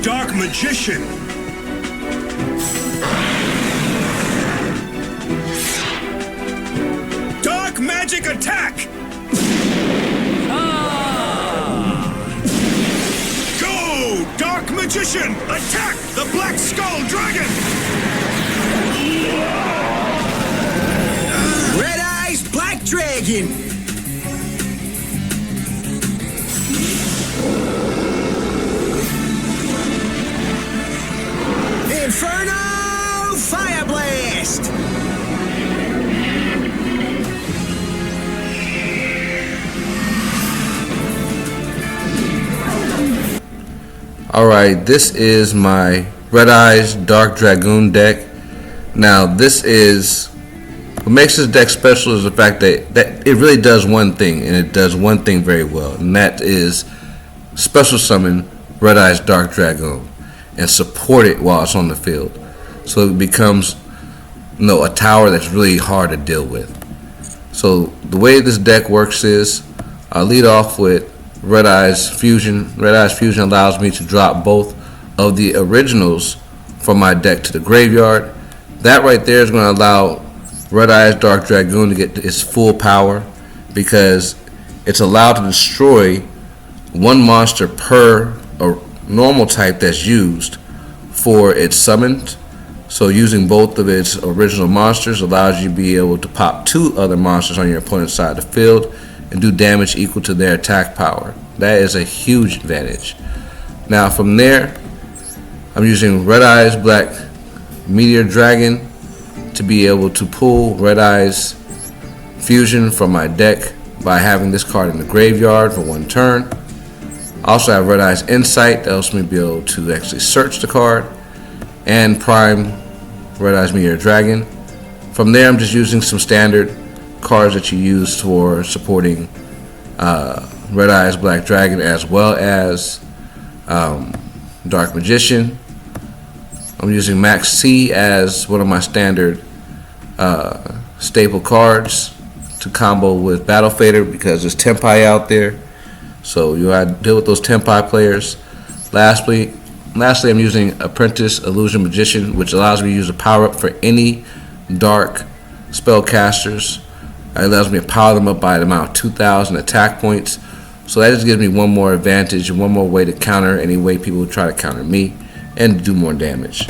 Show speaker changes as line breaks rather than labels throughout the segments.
Dark Magician. Dark Magic Attack! Go! Dark Magician! Attack the Black Skull Dragon!
Red-Eyes Black Dragon! Inferno Fire Blast!
Alright, this is my Red-Eyes Dark Dragoon deck. Now, this is what makes this deck special is the fact that it really does one thing, and it does one thing very well, and that is special summon Red-Eyes Dark Dragoon and support it while it's on the field, so it becomes a tower that's really hard to deal with. So the way this deck works is I lead off with Red-Eyes Fusion. Red-Eyes Fusion allows me to drop both of the originals from my deck to the graveyard. That right there is going to allow Red-Eyes Dark Dragoon to get its full power, because it's allowed to destroy one monster per normal type that's used for its summons. So using both of its original monsters allows you to be able to pop two other monsters on your opponent's side of the field and do damage equal to their attack power. That is a huge advantage. Now from there, I'm using Red-Eyes Black Meteor Dragon to be able to pull Red-Eyes Fusion from my deck by having this card in the graveyard for one turn. I also have Red-Eyes Insight that helps me be able to actually search the card, and prime Red-Eyes Meteor Dragon. From there, I'm just using some standard cards that you use for supporting Red-Eyes Black Dragon, as well as Dark Magician. I'm using Max C as one of my standard staple cards to combo with Battle Fader, because there's Tempai out there. So you gotta deal with those Tempai players. Lastly, I'm using Apprentice Illusion Magician, which allows me to use a power up for any dark spellcasters. It allows me to power them up by the amount of 2,000 attack points. So that just gives me one more advantage and one more way to counter any way people would try to counter me and do more damage.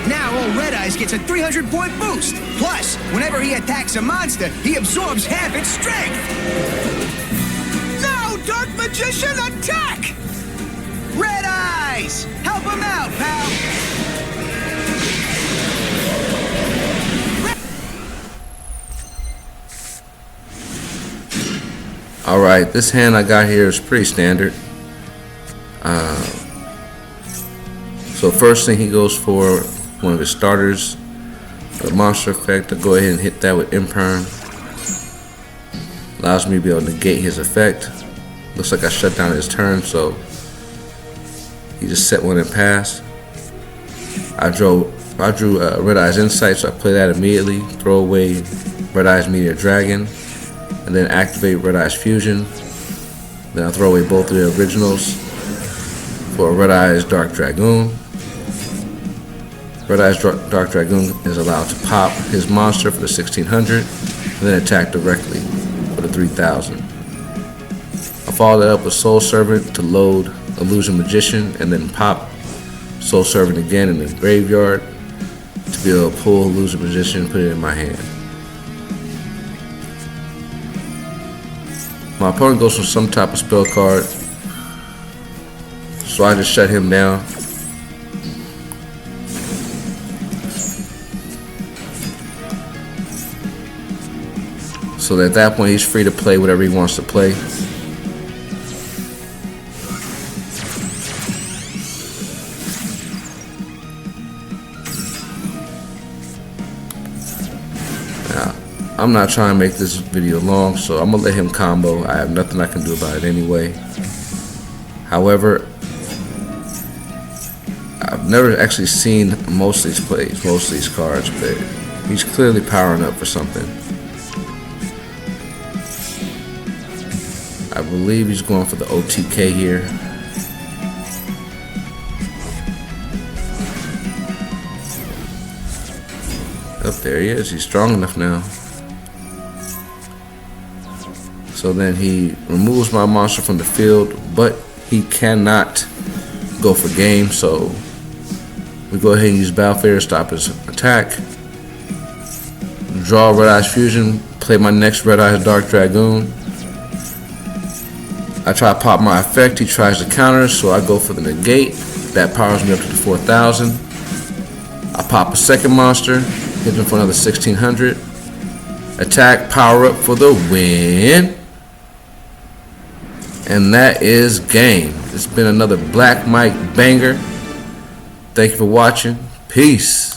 Now old Red-Eyes gets a 300-point boost. Plus, whenever he attacks a monster, he absorbs half its strength.
Now, Dark Magician, attack!
Red-Eyes! Help him out, pal!
Alright, this hand I got here is pretty standard. So first thing, he goes for one of his starters, the monster effect. I'll go ahead and hit that with Imperm. Allows me to be able to negate his effect. Looks like I shut down his turn, so he just set one and passed. I drew Red-Eyes Insight, so I play that immediately. Throw away Red-Eyes Meteor Dragon, and then activate Red-Eyes Fusion. Then I throw away both of the originals for Red-Eyes Dark Dragoon. Red-Eyes Dark Dragoon is allowed to pop his monster for the 1,600 and then attack directly for the 3,000. I follow that up with Soul Servant to load Illusion Magician, and then pop Soul Servant again in the graveyard to be able to pull Illusion Magician and put it in my hand. My opponent goes for some type of spell card, so I just shut him down. So at that point, he's free to play whatever he wants to play. Now, I'm not trying to make this video long, so I'm gonna let him combo. I have nothing I can do about it anyway. However, I've never actually seen most of these plays, most of these cards, but he's clearly powering up for something. I believe he's going for the OTK here. Oh, there he is. He's strong enough now. So then he removes my monster from the field, but he cannot go for game. So we go ahead and use Battle Fair to stop his attack. Draw Red Eyes Fusion. Play my next Red Eyes Dark Dragoon. I try to pop my effect. He tries to counter, so I go for the negate. That powers me up to the 4,000. I pop a second monster, hit him for another 1,600. Attack, power up for the win. And that is game. It's been another Black Mike banger. Thank you for watching. Peace.